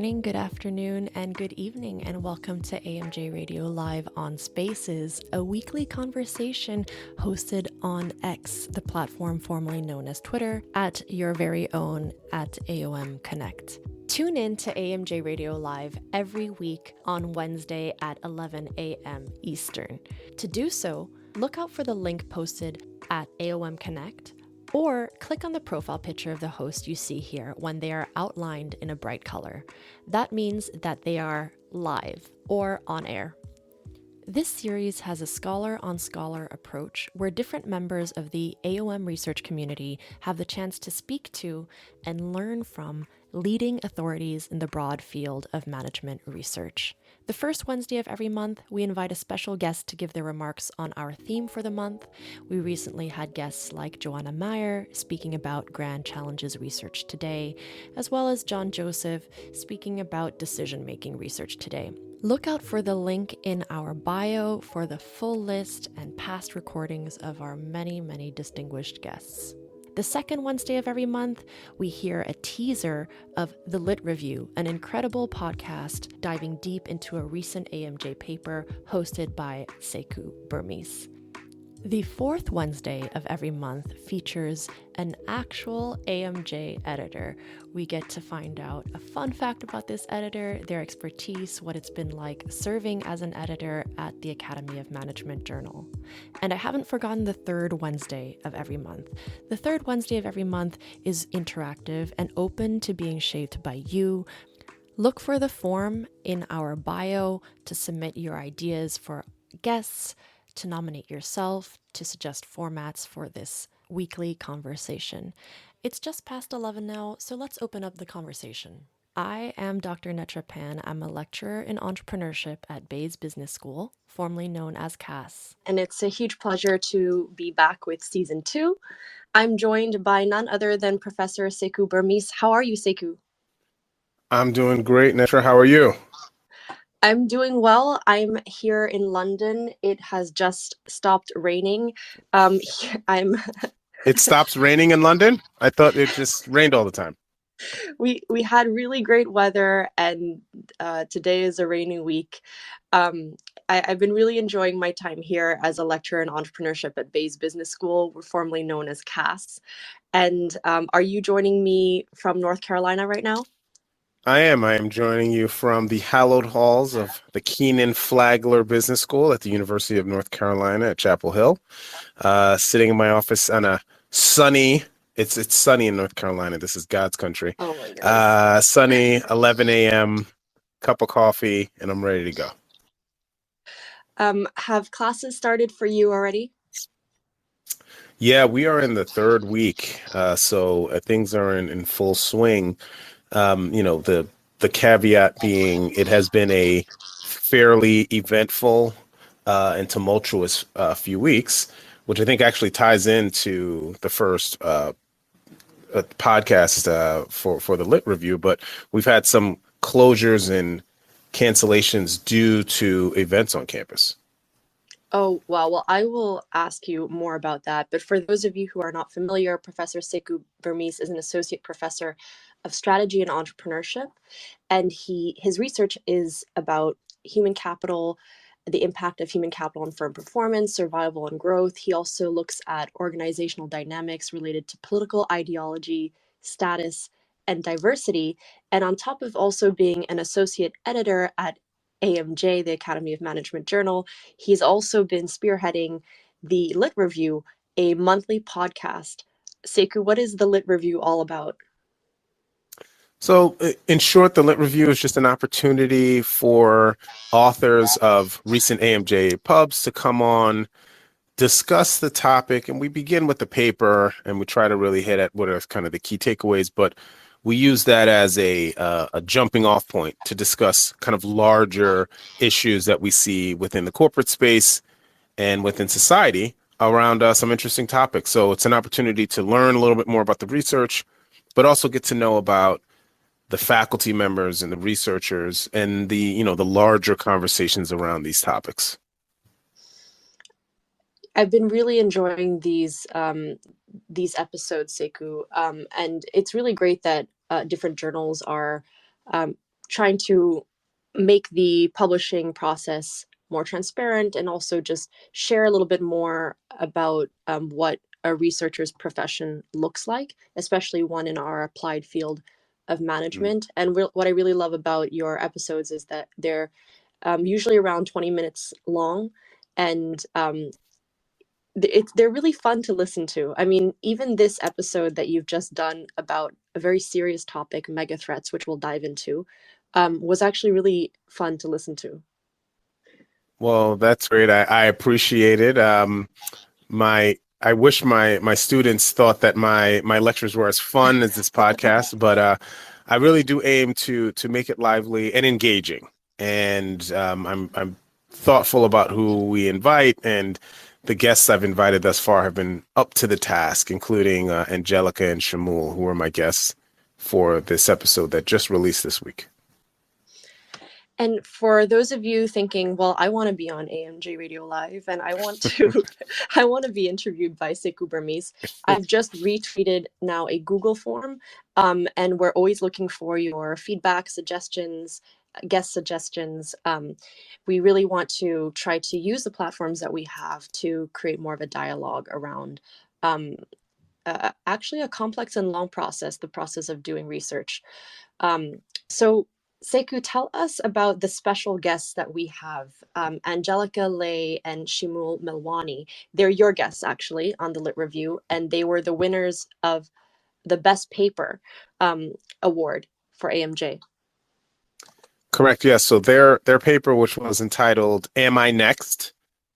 morning, good afternoon, and good evening, and welcome to AMJ Radio Live on Spaces, a weekly conversation hosted on X, the platform formerly known as Twitter, at your very own at AOM Connect. Tune in to AMJ Radio Live every week on Wednesday at 11 a.m. Eastern. To do so, look out for the link posted at AOM Connect, or click on the profile picture of the host you see here when they are outlined in a bright color. That means that they are live or on air. This series has a scholar-on-scholar approach where different members of the AOM research community have the chance to speak to and learn from leading authorities in the broad field of management research. The first Wednesday of every month, we invite a special guest to give their remarks on our theme for the month. We recently had guests like Joanna Meyer speaking about Grand Challenges Research Today, as well as John Joseph speaking about decision-making research today. Look out for the link in our bio for the full list and past recordings of our many, many distinguished guests. The second Wednesday of every month, we hear a teaser of The Lit Review, an incredible podcast diving deep into a recent AMJ paper hosted by Sekou Burmese. The fourth Wednesday of every month features an actual AMJ editor. We get to find out a fun fact about this editor, their expertise, what it's been like serving as an editor at the Academy of Management Journal. And I haven't forgotten the third Wednesday of every month. The third Wednesday of every month is interactive and open to being shaped by you. Look for the form in our bio to submit your ideas for guests, to nominate yourself, to suggest formats for this weekly conversation. It's just past 11 now, so let's open up the conversation. I am Dr. Nettra. I'm a lecturer in entrepreneurship at Bayes Business School, formerly known as CAS. And it's a huge pleasure to be back with season 2. I'm joined by none other than Professor Sekou Burmese. How are you, Sekou? I'm doing great, Nettra. How are you? I'm doing well. I'm here in London. It has just stopped raining. It stops raining in London? I thought it just rained all the time. We had really great weather, and today is a rainy week. I've been really enjoying my time here as a lecturer in entrepreneurship at Bayes Business School. We're formerly known as CAS. And are you joining me from North Carolina right now? I am joining you from the hallowed halls of the Keenan Flagler Business School at the University of North Carolina at Chapel Hill. Sitting in my office on a sunny, it's sunny in North Carolina. This is God's country. Oh my God. Sunny, 11 a.m., cup of coffee, and I'm ready to go. Have classes started for you already? Yeah, we are in the third week, so things are in full swing. The caveat being it has been a fairly eventful and tumultuous few weeks, which I think actually ties into the first podcast for the Lit Review. But we've had some closures and cancellations due to events on campus. Oh, wow. Well, I will ask you more about that. But for those of you who are not familiar, Professor Sekou Burmese is an associate professor of strategy and entrepreneurship. And his research is about human capital, the impact of human capital on firm performance, survival, and growth. He also looks at organizational dynamics related to political ideology, status, and diversity. And on top of also being an associate editor at AMJ, the Academy of Management Journal, he's also been spearheading the Lit Review, a monthly podcast. Sekou, what is the Lit Review all about? So in short, the Lit Review is just an opportunity for authors of recent AMJ pubs to come on, discuss the topic, and we begin with the paper and we try to really hit at what are kind of the key takeaways, but we use that as a jumping off point to discuss kind of larger issues that we see within the corporate space and within society around some interesting topics. So it's an opportunity to learn a little bit more about the research, but also get to know about the faculty members and the researchers and the larger conversations around these topics. I've been really enjoying these episodes, Sekou, and it's really great that different journals are trying to make the publishing process more transparent, and also just share a little bit more about what a researcher's profession looks like, especially one in our applied field of management. And what I really love about your episodes is that they're usually around 20 minutes long, and they're really fun to listen to. I mean, even this episode that you've just done about a very serious topic, mega threats, which we'll dive into, was actually really fun to listen to. Well, that's great. I appreciate it. I wish my students thought that my lectures were as fun as this podcast, but I really do aim to make it lively and engaging. And I'm thoughtful about who we invite, and the guests I've invited thus far have been up to the task, including Angelica and Shimul, who are my guests for this episode that just released this week. And for those of you thinking, well, I want to be on AMJ Radio Live and I want to I want to be interviewed by Sekou Burmese, I've just retweeted now a Google form, and we're always looking for your feedback, suggestions, guest suggestions. We really want to try to use the platforms that we have to create more of a dialogue around actually a complex and long process, the process of doing research. So Sekou, tell us about the special guests that we have. Angelica, Leigh, and Shimul Melwani. They're your guests, actually, on the Lit Review, and they were the winners of the Best Paper award for AMJ. Correct. Yes. So their paper, which was entitled "Am I Next?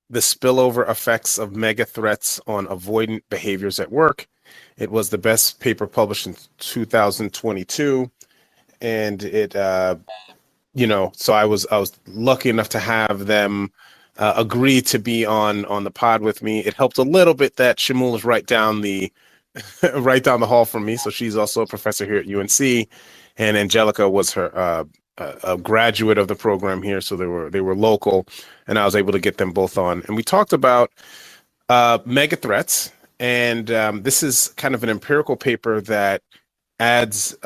The Spillover Effects of Mega Threats on Avoidant Behaviors at Work." It was the best paper published in 2022. And it, so I was lucky enough to have them agree to be on the pod with me. It helped a little bit that Shimul is right down the right down the hall from me, so she's also a professor here at UNC, and Angelica was her a graduate of the program here, so they were local, and I was able to get them both on, and we talked about mega threats, and this is kind of an empirical paper that adds.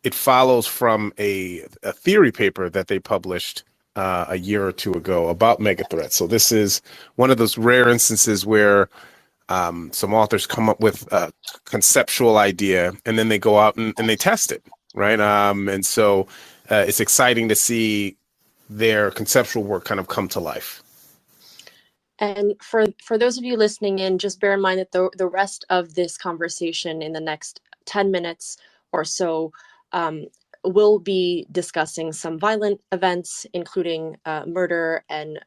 It follows from a theory paper that they published a year or two ago about megathreats. So this is one of those rare instances where some authors come up with a conceptual idea and then they go out and they test it, right? And so it's exciting to see their conceptual work kind of come to life. And for those of you listening in, just bear in mind that the rest of this conversation in the next 10 minutes or so we'll be discussing some violent events, including murder and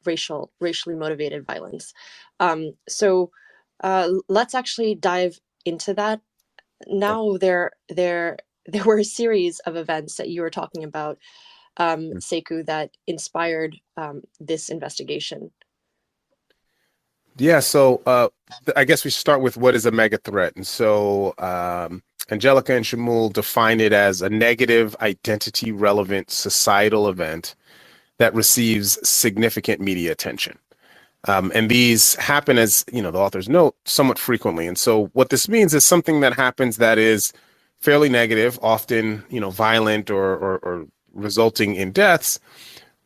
racially motivated violence. So let's actually dive into that. Now there were a series of events that you were talking about, Sekou, that inspired this investigation. Yeah, so I guess we start with what is a mega threat. And so Angelica and Shimul define it as a negative identity relevant societal event that receives significant media attention. And these happen, as the authors note, somewhat frequently. And so what this means is something that happens that is fairly negative, often violent or resulting in deaths,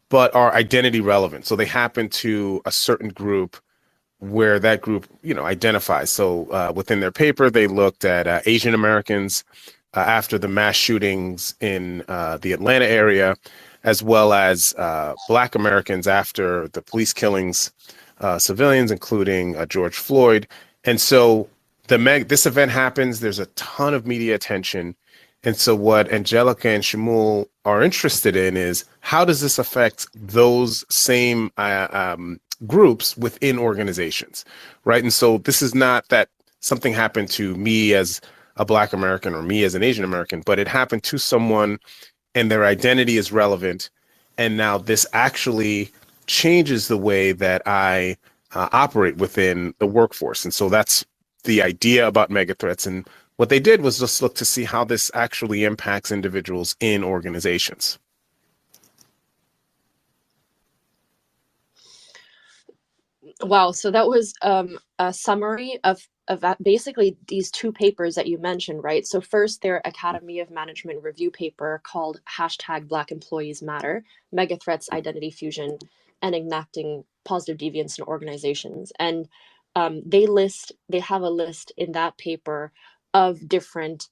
but are identity relevant. So they happen to a certain group where that group, identifies. So within their paper, they looked at Asian Americans after the mass shootings in the Atlanta area, as well as Black Americans after the police killings, civilians, including George Floyd. And so this event happens. There's a ton of media attention. And so what Angelica and Shimul are interested in is how does this affect those same groups within organizations, right? And so this is not that something happened to me as a Black American or me as an Asian American, but it happened to someone and their identity is relevant. And now this actually changes the way that I operate within the workforce. And so that's the idea about megathreats. And what they did was just look to see how this actually impacts individuals in organizations. Wow, so that was a summary of basically these two papers that you mentioned, right? So first, their Academy of Management review paper called hashtag Black Employees Matter, Megathreats, Identity Fusion, and Enacting Positive Deviance in Organizations. And they have a list in that paper of different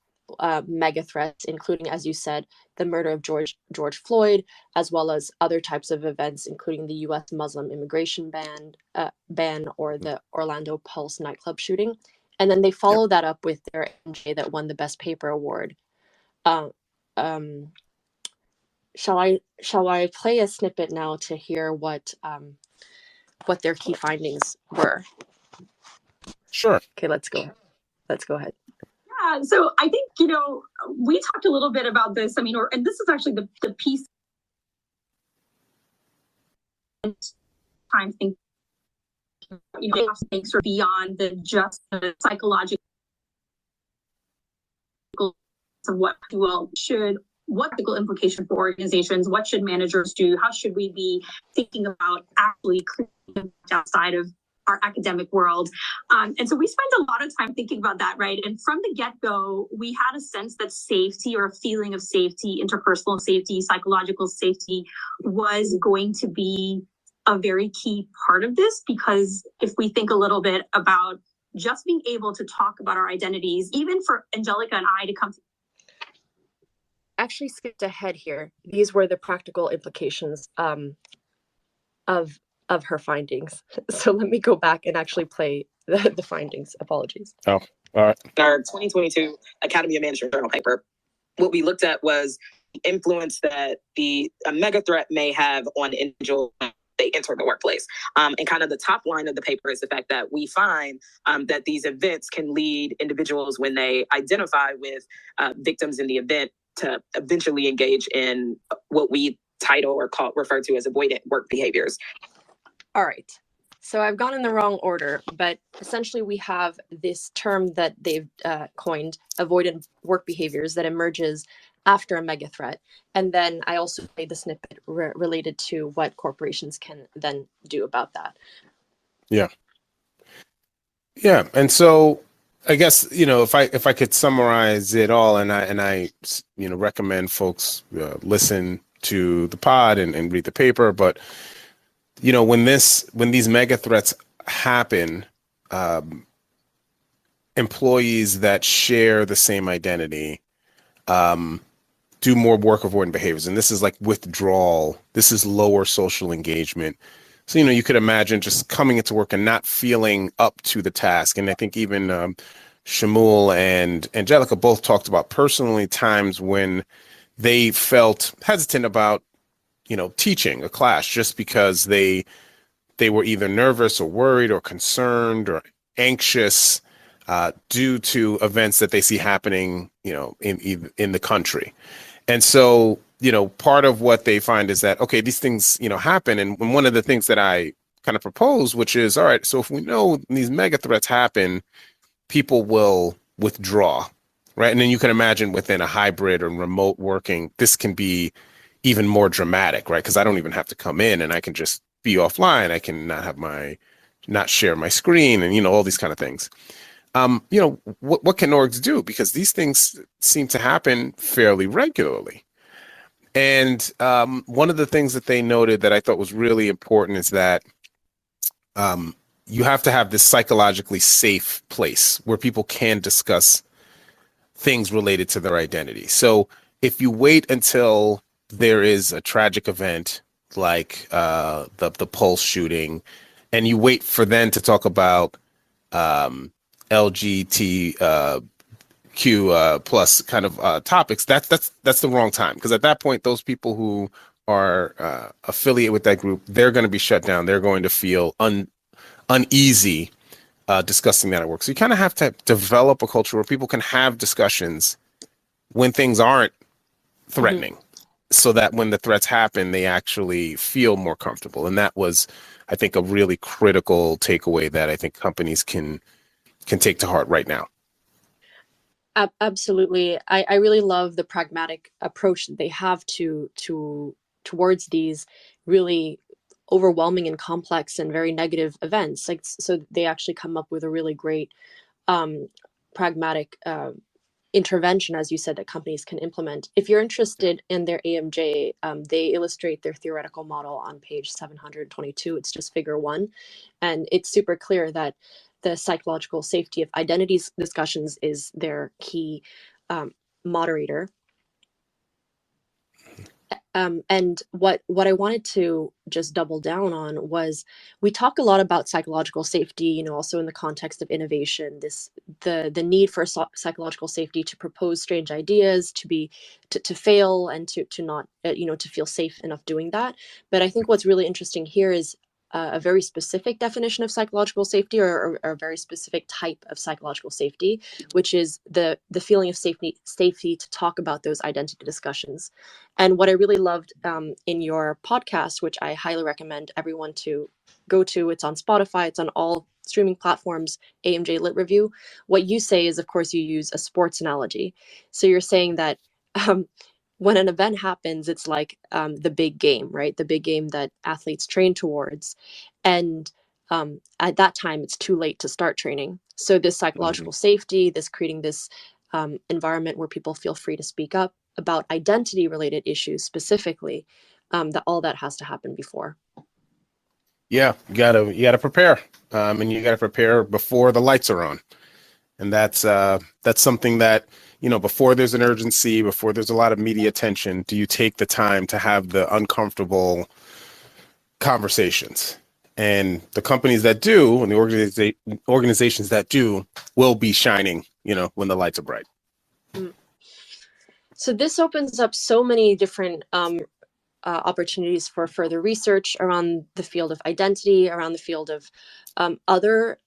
mega threats, including, as you said, the murder of George Floyd, as well as other types of events, including the U.S. Muslim immigration ban or the Orlando Pulse nightclub shooting. And then they follow that up with their AMJ that won the Best Paper award. Uh, um, shall I play a snippet now to hear what their key findings were? Sure. Okay, let's go. Let's go ahead. Yeah, so I think, we talked a little bit about this. I mean, and this is actually the piece time think, they have to think sort of beyond just the psychological of what the implication for organizations, what should managers do, how should we be thinking about actually creating outside of our academic world. And so we spent a lot of time thinking about that, right? And from the get-go, we had a sense that safety, or a feeling of safety, interpersonal safety, psychological safety, was going to be a very key part of this, because if we think a little bit about just being able to talk about our identities, even for Angelica and I to come to actually skipped ahead here. These were the practical implications of her findings. So let me go back and actually play the findings. Apologies. Oh, all right. Our 2022 Academy of Management Journal paper, what we looked at was the influence that a mega threat may have on individuals when they enter the workplace. And kind of the top line of the paper is the fact that we find that these events can lead individuals, when they identify with victims in the event, to eventually engage in what we title or refer to as avoidant work behaviors. All right. So I've gone in the wrong order, but essentially we have this term that they've coined, avoidant work behaviors, that emerges after a mega threat. And then I also played the snippet related to what corporations can then do about that. Yeah. Yeah. And so I guess, if I could summarize it all, and I recommend folks listen to the pod and read the paper, but when these mega threats happen, employees that share the same identity do more work avoidant behaviors. And this is like withdrawal. This is lower social engagement. So, you could imagine just coming into work and not feeling up to the task. And I think even Shimul and Angelica both talked about personally times when they felt hesitant about teaching a class, just because they were either nervous or worried or concerned or anxious due to events that they see happening, in the country. And so, part of what they find is that, okay, these things, happen. And one of the things that I kind of propose, which is, all right, so if we know these mega threats happen, people will withdraw, right? And then you can imagine within a hybrid or remote working, this can be even more dramatic, right? Because I don't even have to come in, and I can just be offline. I can not share my screen, and all these kind of things. What can orgs do? Because these things seem to happen fairly regularly. And one of the things that they noted that I thought was really important is that you have to have this psychologically safe place where people can discuss things related to their identity. So if you wait until there is a tragic event like the Pulse shooting, and you wait for them to talk about LGBTQ plus kind of topics, that's the wrong time, because at that point, those people who are affiliated with that group, they're going to be shut down. They're going to feel uneasy discussing that at work. So you kind of have to develop a culture where people can have discussions when things aren't threatening. Mm-hmm. So that when the threats happen, they actually feel more comfortable. And that was, I think, a really critical takeaway that I think companies can take to heart right now. Absolutely. I really love the pragmatic approach that they have towards these really overwhelming and complex and very negative events. So they actually come up with a really great pragmatic intervention, as you said, that companies can implement. If you're interested in their AMJ, they illustrate their theoretical model on page 722. It's just figure 1. And it's super clear that the psychological safety of identities discussions is their key moderator. And what I wanted to just double down on was, we talk a lot about psychological safety, you know, also in the context of innovation, the need for psychological safety to propose strange ideas, to fail, and to not, to feel safe enough doing that. But I think what's really interesting here is a very specific definition of psychological safety, or a very specific type of psychological safety, which is the feeling of safety to talk about those identity discussions. And what I really loved in your podcast, which I highly recommend everyone to go to, it's on Spotify, it's on all streaming platforms, AMJ Lit Review. What you say is, of course, you use a sports analogy. So you're saying that when an event happens, it's like the big game, right? The big game that athletes train towards. And at that time, it's too late to start training. So this psychological safety, this creating this environment where people feel free to speak up about identity related issues specifically, that all that has to happen before. Yeah, you gotta prepare, and you gotta prepare before the lights are on, and that's something that, before there's an urgency, before there's a lot of media attention, do you take the time to have the uncomfortable conversations? And the companies that do, and the organizations that do, will be shining, when the lights are bright. So this opens up so many different opportunities for further research around the field of identity, around the field of other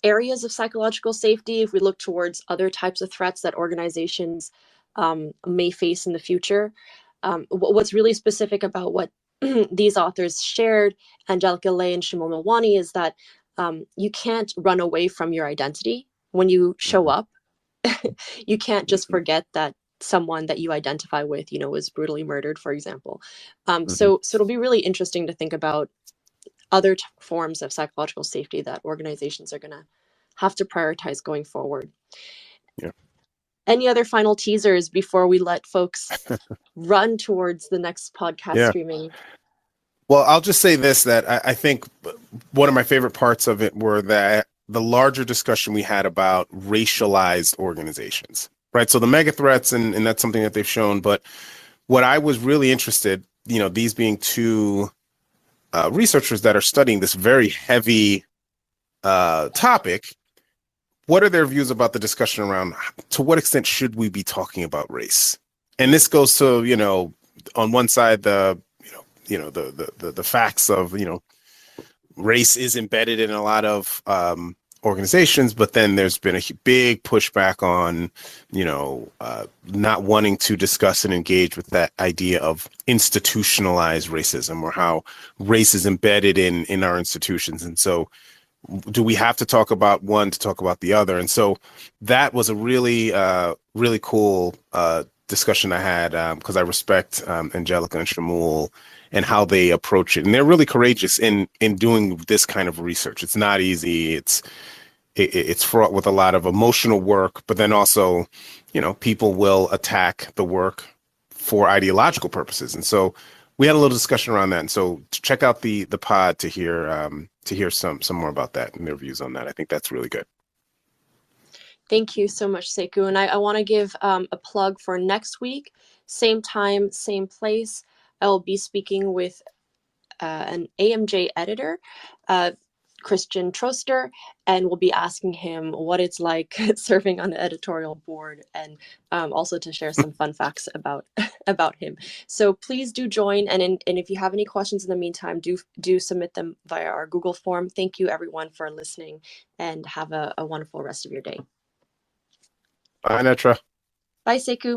areas of psychological safety. If we look towards other types of threats that organizations may face in the future, what's really specific about what these authors shared, Angelica, Leigh, and Shimul Melwani, is that you can't run away from your identity when you show up. You can't just forget that someone that you identify with, was brutally murdered, for example. So it'll be really interesting to think about other forms of psychological safety that organizations are going to have to prioritize going forward. Yeah. Any other final teasers before we let folks run towards the next podcast streaming? Well, I'll just say this, that I think one of my favorite parts of it were that the larger discussion we had about racialized organizations, right? So the mega threats, and that's something that they've shown. But what I was really interested, these being two researchers that are studying this very heavy topic, what are their views about the discussion around to what extent should we be talking about race? And this goes to, on one side, the facts of, race is embedded in a lot of organizations, but then there's been a big pushback on, not wanting to discuss and engage with that idea of institutionalized racism, or how race is embedded in our institutions. And so do we have to talk about one to talk about the other? And so that was a really, really cool discussion I had, because I respect Angelica and Shimul and how they approach it. And they're really courageous in doing this kind of research. It's not easy. It's fraught with a lot of emotional work, but then also, people will attack the work for ideological purposes. And so we had a little discussion around that. And so check out the pod to hear some more about that and their views on that. I think that's really good. Thank you so much, Sekou. And I want to give a plug for next week, same time, same place. I will be speaking with an AMJ editor, Christian Troster, and we'll be asking him what it's like serving on the editorial board, and also to share some fun facts about him. So please do join, and if you have any questions in the meantime, do submit them via our Google form. Thank you, everyone, for listening, and have a wonderful rest of your day. Bye, Nettra. Bye, Sekou.